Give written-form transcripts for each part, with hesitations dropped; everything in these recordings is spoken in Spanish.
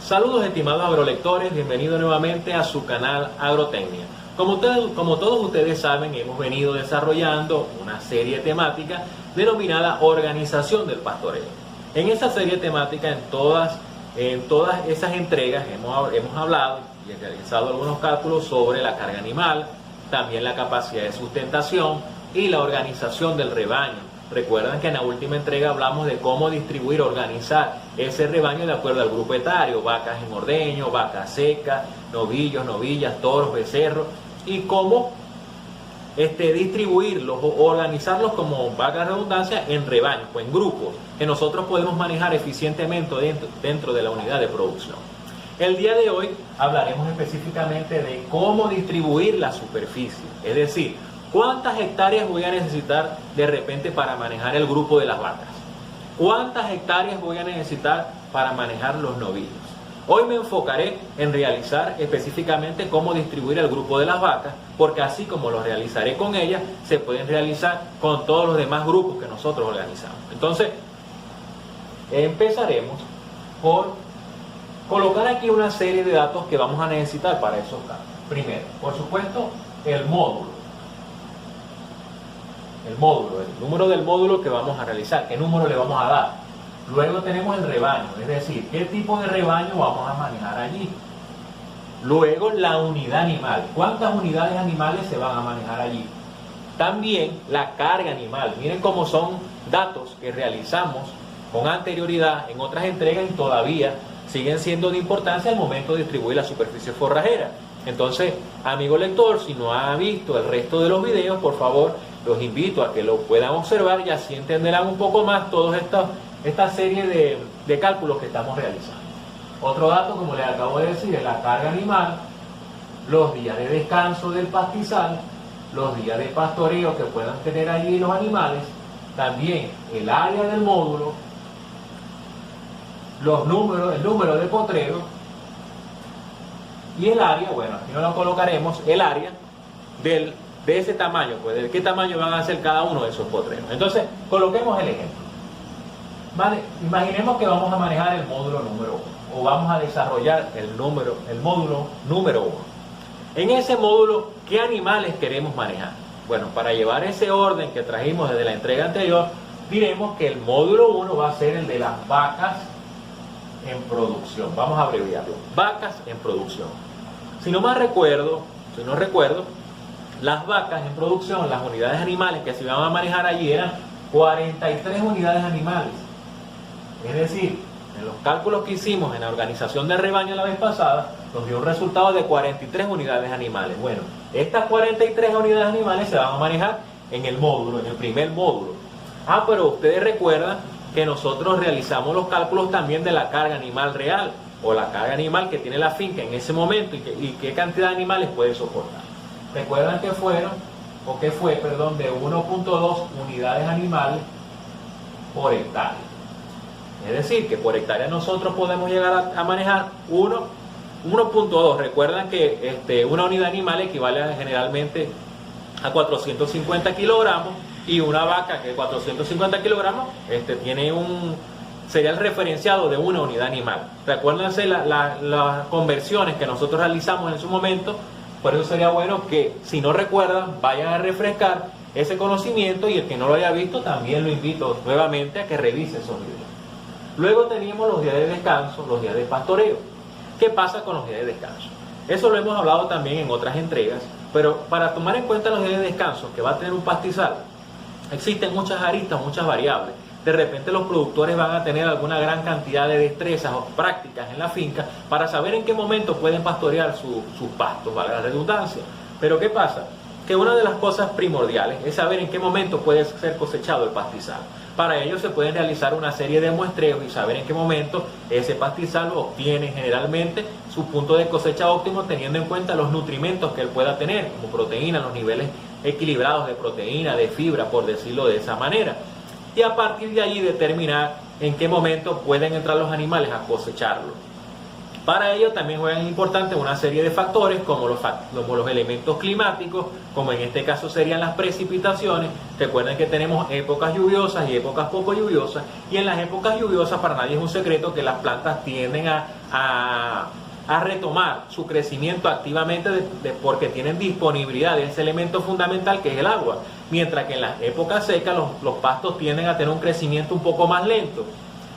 Saludos estimados agrolectores, bienvenidos nuevamente a su canal Agrotecnia. Como todos ustedes saben, hemos venido desarrollando una serie temática denominada Organización del Pastoreo. En esa serie temática, en todas esas entregas hemos hablado y realizado algunos cálculos sobre la carga animal, también la capacidad de sustentación y la organización del rebaño. Recuerdan que en la última entrega hablamos de cómo distribuir, organizar ese rebaño de acuerdo al grupo etario, vacas en ordeño, vacas secas, novillos, novillas, toros, becerros, y cómo distribuirlos o organizarlos, como valga la redundancia, en rebaños o en grupos que nosotros podemos manejar eficientemente dentro de la unidad de producción. El día de hoy hablaremos específicamente de cómo distribuir la superficie, es decir, ¿cuántas hectáreas voy a necesitar de repente para manejar el grupo de las vacas? ¿Cuántas hectáreas voy a necesitar para manejar los novillos? Hoy me enfocaré en realizar específicamente cómo distribuir el grupo de las vacas, porque así como lo realizaré con ellas, se pueden realizar con todos los demás grupos que nosotros organizamos. Entonces, empezaremos por colocar aquí una serie de datos que vamos a necesitar para esos casos. Primero, por supuesto, el módulo. El número del módulo que vamos a realizar, qué número le vamos a dar. Luego tenemos el rebaño, es decir, qué tipo de rebaño vamos a manejar allí. Luego la unidad animal, cuántas unidades animales se van a manejar allí. También la carga animal, miren cómo son datos que realizamos con anterioridad en otras entregas y todavía siguen siendo de importancia al momento de distribuir la superficie forrajera. Entonces, amigo lector, si no ha visto el resto de los videos, por favor, los invito a que lo puedan observar y así entenderán un poco más toda esta serie de cálculos que estamos realizando. Otro dato, como les acabo de decir, es la carga animal, los días de descanso del pastizal, los días de pastoreo que puedan tener allí los animales, también el área del módulo, el número de potreros y el área, bueno, aquí no lo colocaremos, el área de ese tamaño, pues de qué tamaño van a ser cada uno de esos potreros. Entonces, coloquemos el ejemplo. Vale, imaginemos que vamos a manejar el módulo número 1 o vamos a desarrollar el módulo número 1. En ese módulo, ¿qué animales queremos manejar? Bueno, para llevar ese orden que trajimos desde la entrega anterior, diremos que el módulo 1 va a ser el de las vacas en producción. Vamos a abreviarlo. Vacas en producción. Si no recuerdo, las vacas en producción, las unidades animales que se iban a manejar allí eran 43 unidades animales. Es decir, en los cálculos que hicimos en la organización del rebaño la vez pasada, nos dio un resultado de 43 unidades animales. Bueno, estas 43 unidades animales se van a manejar en el módulo, en el primer módulo. Pero ustedes recuerdan que nosotros realizamos los cálculos también de la carga animal real, o la carga animal que tiene la finca en ese momento y qué cantidad de animales puede soportar. Recuerdan que fue de 1.2 unidades animales por hectárea. Es decir, que por hectárea nosotros podemos llegar a manejar 1.2. Recuerdan que una unidad animal equivale generalmente a 450 kilogramos y una vaca que 450 kilogramos sería el referenciado de una unidad animal. Recuérdense las conversiones que nosotros realizamos en su momento. Por eso sería bueno que, si no recuerdan, vayan a refrescar ese conocimiento, y el que no lo haya visto también lo invito nuevamente a que revise esos videos. Luego teníamos los días de descanso, los días de pastoreo. ¿Qué pasa con los días de descanso? Eso lo hemos hablado también en otras entregas, pero para tomar en cuenta los días de descanso que va a tener un pastizal, existen muchas aristas, muchas variables. De repente los productores van a tener alguna gran cantidad de destrezas o prácticas en la finca para saber en qué momento pueden pastorear sus pastos, valga la redundancia. Pero ¿qué pasa? Que una de las cosas primordiales es saber en qué momento puede ser cosechado el pastizal. Para ello se pueden realizar una serie de muestreos y saber en qué momento ese pastizal obtiene generalmente su punto de cosecha óptimo, teniendo en cuenta los nutrimentos que él pueda tener, como proteína, los niveles equilibrados de proteína, de fibra, por decirlo de esa manera. Y a partir de allí determinar en qué momento pueden entrar los animales a cosecharlo. Para ello también juegan importante una serie de factores como los elementos climáticos, como en este caso serían las precipitaciones. Recuerden que tenemos épocas lluviosas y épocas poco lluviosas, y en las épocas lluviosas para nadie es un secreto que las plantas tienden a a retomar su crecimiento activamente porque tienen disponibilidad de ese elemento fundamental que es el agua. Mientras que en las épocas secas los pastos tienden a tener un crecimiento un poco más lento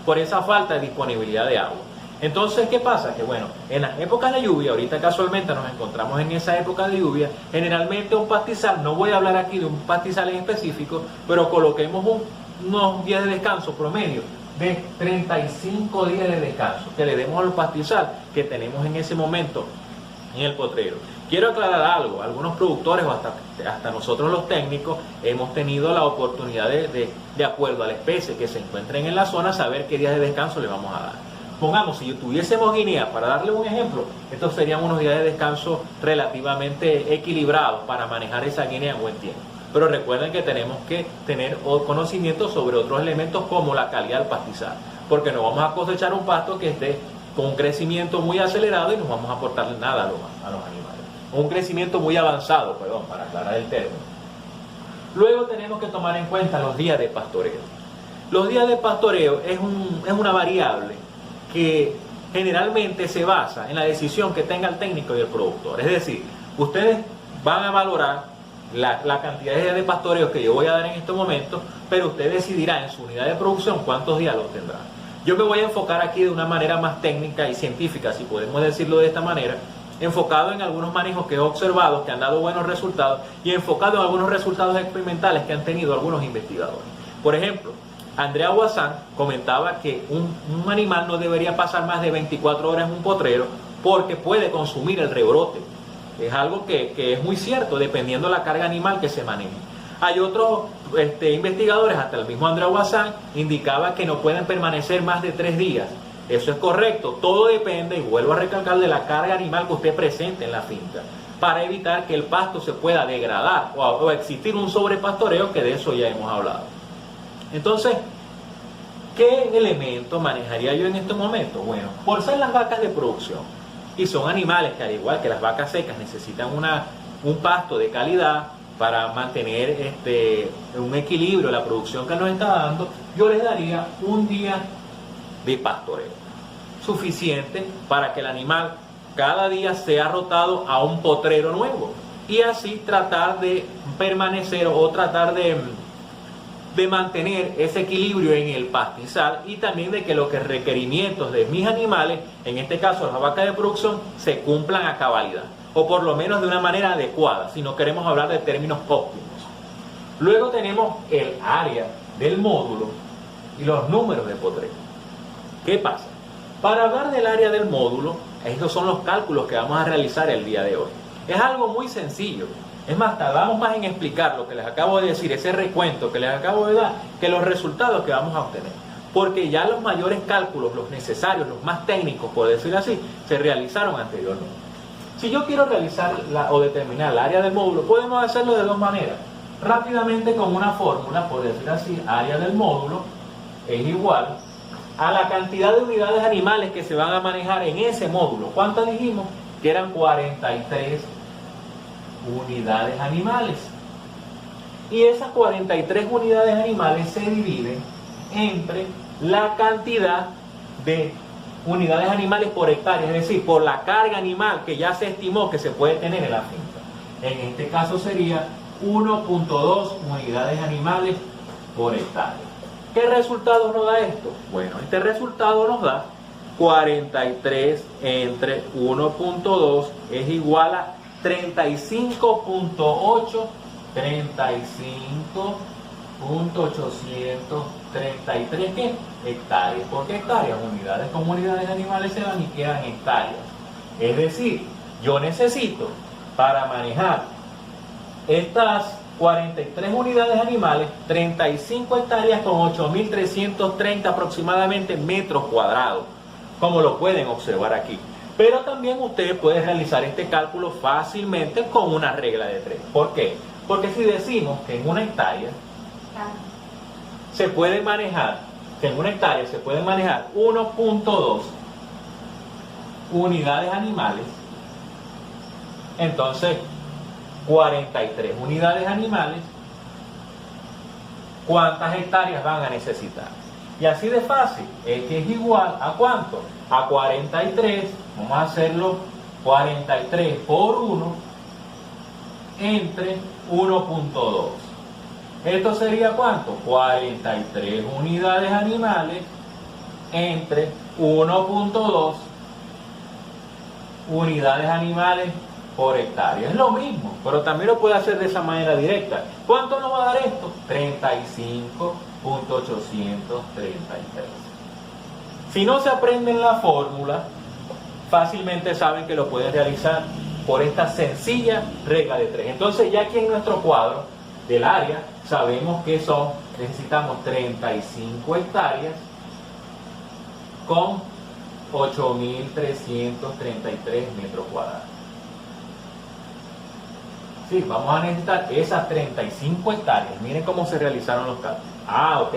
por esa falta de disponibilidad de agua. Entonces, ¿qué pasa? Que bueno, en las épocas de lluvia, ahorita casualmente nos encontramos en esa época de lluvia, generalmente un pastizal, no voy a hablar aquí de un pastizal en específico, pero coloquemos unos días de descanso promedio de 35 días de descanso que le demos al pastizal que tenemos en ese momento en el potrero. Quiero aclarar algo, algunos productores o hasta nosotros los técnicos hemos tenido la oportunidad de acuerdo a la especie que se encuentren en la zona, saber qué días de descanso le vamos a dar. Pongamos, si tuviésemos guinea, para darle un ejemplo, estos serían unos días de descanso relativamente equilibrados para manejar esa guinea en buen tiempo. Pero recuerden que tenemos que tener conocimiento sobre otros elementos como la calidad del pastizal, porque no vamos a cosechar un pasto que esté con un crecimiento muy acelerado y no vamos a aportarle nada a los animales. Un crecimiento muy avanzado, perdón, para aclarar el término. Luego tenemos que tomar en cuenta los días de pastoreo. Los días de pastoreo es una variable que generalmente se basa en la decisión que tenga el técnico y el productor. Es decir, ustedes van a valorar la cantidad de días de pastoreo que yo voy a dar en este momento, pero usted decidirá en su unidad de producción cuántos días los tendrá. Yo me voy a enfocar aquí de una manera más técnica y científica, si podemos decirlo de esta manera, enfocado en algunos manejos que he observado que han dado buenos resultados y enfocado en algunos resultados experimentales que han tenido algunos investigadores. Por ejemplo, Andrea Guasán comentaba que un animal no debería pasar más de 24 horas en un potrero porque puede consumir el rebrote. Es algo que es muy cierto, dependiendo de la carga animal que se maneje. Hay otros investigadores, hasta el mismo Andrea Guasán, indicaba que no pueden permanecer más de 3 días. Eso es correcto, todo depende, y vuelvo a recalcar, de la carga animal que usted presente en la finca, para evitar que el pasto se pueda degradar o existir un sobrepastoreo, que de eso ya hemos hablado. Entonces, ¿qué elemento manejaría yo en este momento? Bueno, por ser las vacas de producción, y son animales que al igual que las vacas secas necesitan un pasto de calidad para mantener un equilibrio en la producción que nos está dando, yo les daría un día de pastoreo, suficiente para que el animal cada día sea rotado a un potrero nuevo, y así tratar de permanecer o tratar de mantener ese equilibrio en el pastizal, y también de que los requerimientos de mis animales, en este caso las vacas de producción, se cumplan a cabalidad, o por lo menos de una manera adecuada, si no queremos hablar de términos óptimos. Luego tenemos el área del módulo y los números de potrero. ¿Qué pasa? Para hablar del área del módulo, estos son los cálculos que vamos a realizar el día de hoy. Es algo muy sencillo. Es más, tardamos más en explicar lo que les acabo de decir, ese recuento que les acabo de dar, que los resultados que vamos a obtener. Porque ya los mayores cálculos, los necesarios, los más técnicos, por decirlo así, se realizaron anteriormente. Si yo quiero realizar o determinar el área del módulo, podemos hacerlo de dos maneras. Rápidamente con una fórmula, por decir así, área del módulo es igual a la cantidad de unidades animales que se van a manejar en ese módulo. ¿Cuántas dijimos? Que eran 43 unidades animales. Y esas 43 unidades animales se dividen entre la cantidad de unidades animales por hectárea, es decir, por la carga animal que ya se estimó que se puede tener en la finca. En este caso sería 1.2 unidades animales por hectárea. ¿Qué resultado nos da esto? Bueno, este resultado nos da 43 entre 1.2 es igual a 35.8, 35.833 ¿qué? Hectáreas. ¿Por qué hectáreas? Unidades con unidades animales se dan y quedan hectáreas. Es decir, yo necesito para manejar estas 43 unidades animales, 35 hectáreas con 8.330 aproximadamente metros cuadrados, como lo pueden observar aquí. Pero también usted puede realizar este cálculo fácilmente con una regla de 3. ¿Por qué? Porque si decimos que en una hectárea se puede manejar, 1.2 unidades animales, entonces 43 unidades animales, ¿cuántas hectáreas van a necesitar? Y así de fácil, x es igual a ¿cuánto? A 43, vamos a hacerlo 43 por 1 entre 1.2. Esto sería ¿cuánto? 43 unidades animales entre 1.2 unidades animales por hectárea. Es lo mismo, pero también lo puede hacer de esa manera directa. ¿Cuánto nos va a dar esto? 35.833. Si no se aprenden la fórmula, fácilmente saben que lo pueden realizar por esta sencilla regla de 3. Entonces ya aquí en nuestro cuadro del área sabemos que necesitamos 35 hectáreas con 8.333 metros cuadrados. Sí, vamos a necesitar esas 35 hectáreas. Miren cómo se realizaron los cálculos. Ok.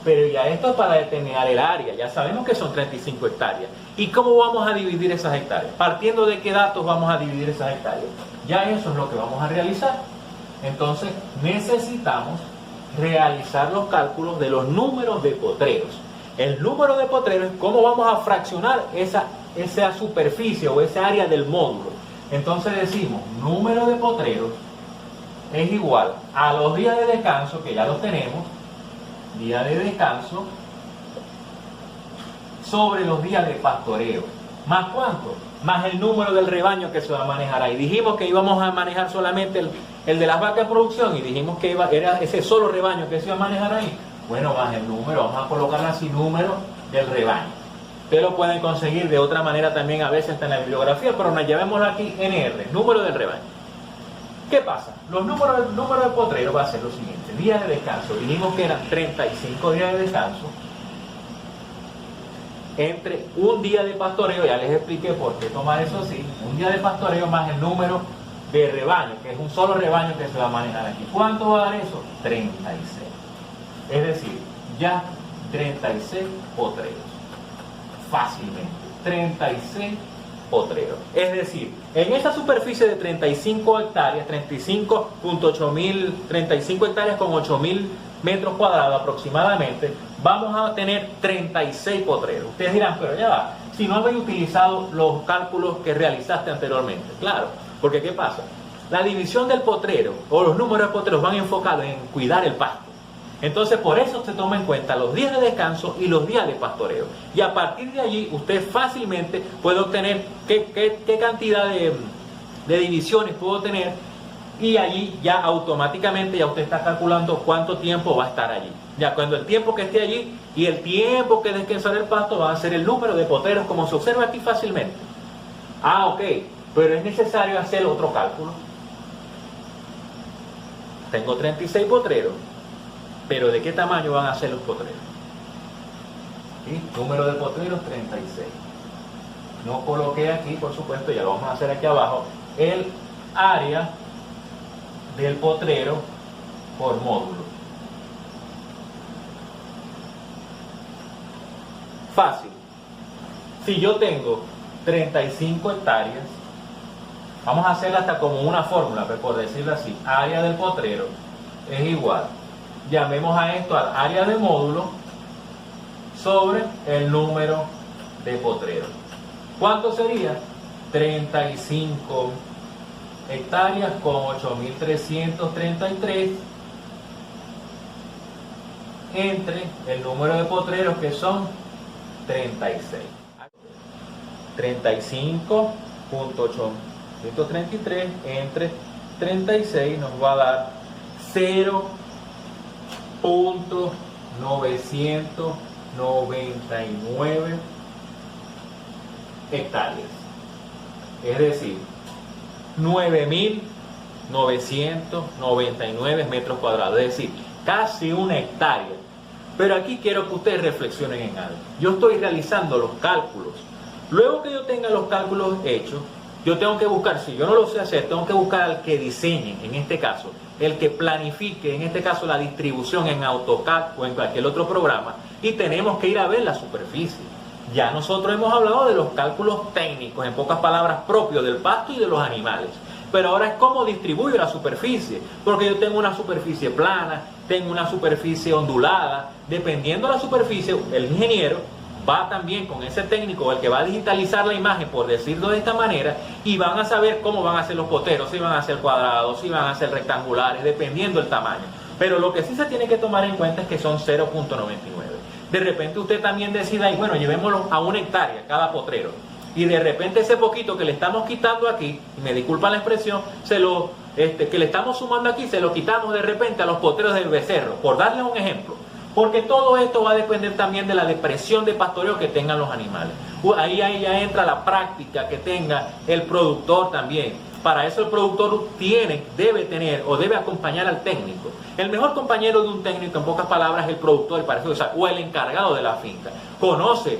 Pero ya esto es para determinar el área. Ya sabemos que son 35 hectáreas. ¿Y cómo vamos a dividir esas hectáreas? Partiendo de qué datos vamos a dividir esas hectáreas. Ya eso es lo que vamos a realizar. Entonces necesitamos realizar los cálculos de los números de potreros. El número de potreros es cómo vamos a fraccionar esa superficie o esa área del módulo. Entonces decimos, número de potreros es igual a los días de descanso, que ya los tenemos, día de descanso, sobre los días de pastoreo. ¿Más cuánto? Más el número del rebaño que se va a manejar ahí. Dijimos que íbamos a manejar solamente el de las vacas de producción y dijimos que era ese solo rebaño que se iba a manejar ahí. Bueno, más el número, vamos a colocar así, número del rebaño. Ustedes lo pueden conseguir de otra manera también, a veces está en la bibliografía, pero nos llevémoslo aquí, NR, número del rebaño. ¿Qué pasa? El número de potrero va a ser lo siguiente: días de descanso. Dijimos que eran 35 días de descanso entre un día de pastoreo, ya les expliqué por qué tomar eso así, un día de pastoreo más el número de rebaño, que es un solo rebaño que se va a manejar aquí. ¿Cuánto va a dar eso? 36. Es decir, ya 36 potreros. Fácilmente, 36 potreros. Es decir, en esta superficie de 35 hectáreas, 35 hectáreas con 8.000 metros cuadrados aproximadamente, vamos a tener 36 potreros. Ustedes dirán, pero ya va, si no habéis utilizado los cálculos que realizaste anteriormente. Claro, porque ¿qué pasa? La división del potrero o los números de potreros van enfocados en cuidar el pasto. Entonces, por eso se toma en cuenta los días de descanso y los días de pastoreo. Y a partir de allí, usted fácilmente puede obtener qué cantidad de divisiones puedo tener, y allí ya automáticamente ya usted está calculando cuánto tiempo va a estar allí. Ya cuando el tiempo que esté allí y el tiempo que descansará el pasto va a ser el número de potreros, como se observa aquí fácilmente. Ok, pero es necesario hacer otro cálculo. Tengo 36 potreros. Pero ¿de qué tamaño van a ser los potreros? ¿Sí? Número de potreros 36. No coloqué aquí, por supuesto, ya lo vamos a hacer aquí abajo, el área del potrero por módulo. Fácil. Si yo tengo 35 hectáreas, vamos a hacerla hasta como una fórmula, pero por decirlo así, área del potrero es igual, llamemos a esto al área de módulo sobre el número de potreros. ¿Cuánto sería? 35 hectáreas con 8.333 entre el número de potreros, que son 36. 35.833 entre 36 nos va a dar 0.999 hectáreas. Es decir, 9.999 metros cuadrados. Es decir, casi una hectárea. Pero aquí quiero que ustedes reflexionen en algo. Yo estoy realizando los cálculos. Luego que yo tenga los cálculos hechos, yo tengo que buscar, si yo no lo sé hacer, tengo que buscar al que diseñe, en este caso, el que planifique, en este caso, la distribución en AutoCAD o en cualquier otro programa, y tenemos que ir a ver la superficie. Ya nosotros hemos hablado de los cálculos técnicos, en pocas palabras, propios del pasto y de los animales. pero ahora es cómo distribuyo la superficie, porque yo tengo una superficie plana, tengo una superficie ondulada, dependiendo de la superficie, el ingeniero va también con ese técnico, el que va a digitalizar la imagen, por decirlo de esta manera, y van a saber cómo van a ser los poteros, si van a ser cuadrados, si van a ser rectangulares, dependiendo del tamaño. Pero lo que sí se tiene que tomar en cuenta es que son 0.99. De repente usted también decida, y bueno, llevémoslo a 1 hectárea cada potrero. Y de repente ese poquito que le estamos quitando aquí, y me disculpan la expresión, que le estamos sumando aquí, se lo quitamos de repente a los potreros del becerro, por darles un ejemplo. Porque todo esto va a depender también de la depresión de pastoreo que tengan los animales. Ahí ya entra la práctica que tenga el productor también. Para eso el productor debe tener o debe acompañar al técnico. El mejor compañero de un técnico, en pocas palabras, es el productor, o el encargado de la finca. Conoce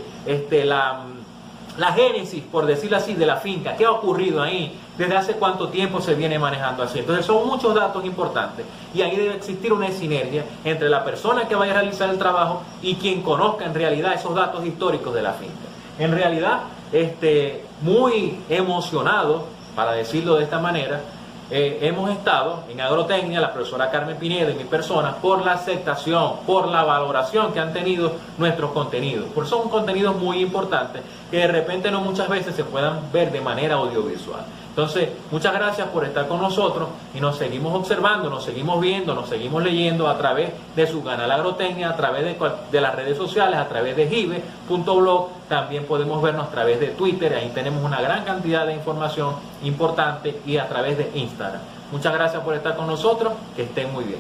la génesis, por decirlo así, de la finca, qué ha ocurrido ahí, desde hace cuánto tiempo se viene manejando así. Entonces son muchos datos importantes y ahí debe existir una sinergia entre la persona que vaya a realizar el trabajo y quien conozca en realidad esos datos históricos de la finca. En realidad, muy emocionado, para decirlo de esta manera, hemos estado en Agrotecnia, la profesora Carmen Pinedo y mi persona, por la aceptación, por la valoración que han tenido nuestros contenidos. Porque son contenidos muy importantes que de repente no muchas veces se puedan ver de manera audiovisual. Entonces, muchas gracias por estar con nosotros y nos seguimos observando, nos seguimos viendo, nos seguimos leyendo a través de su canal Agrotecnia, a través de las redes sociales, a través de jive.blog. También podemos vernos a través de Twitter, ahí tenemos una gran cantidad de información importante, y a través de Instagram. Muchas gracias por estar con nosotros, que estén muy bien.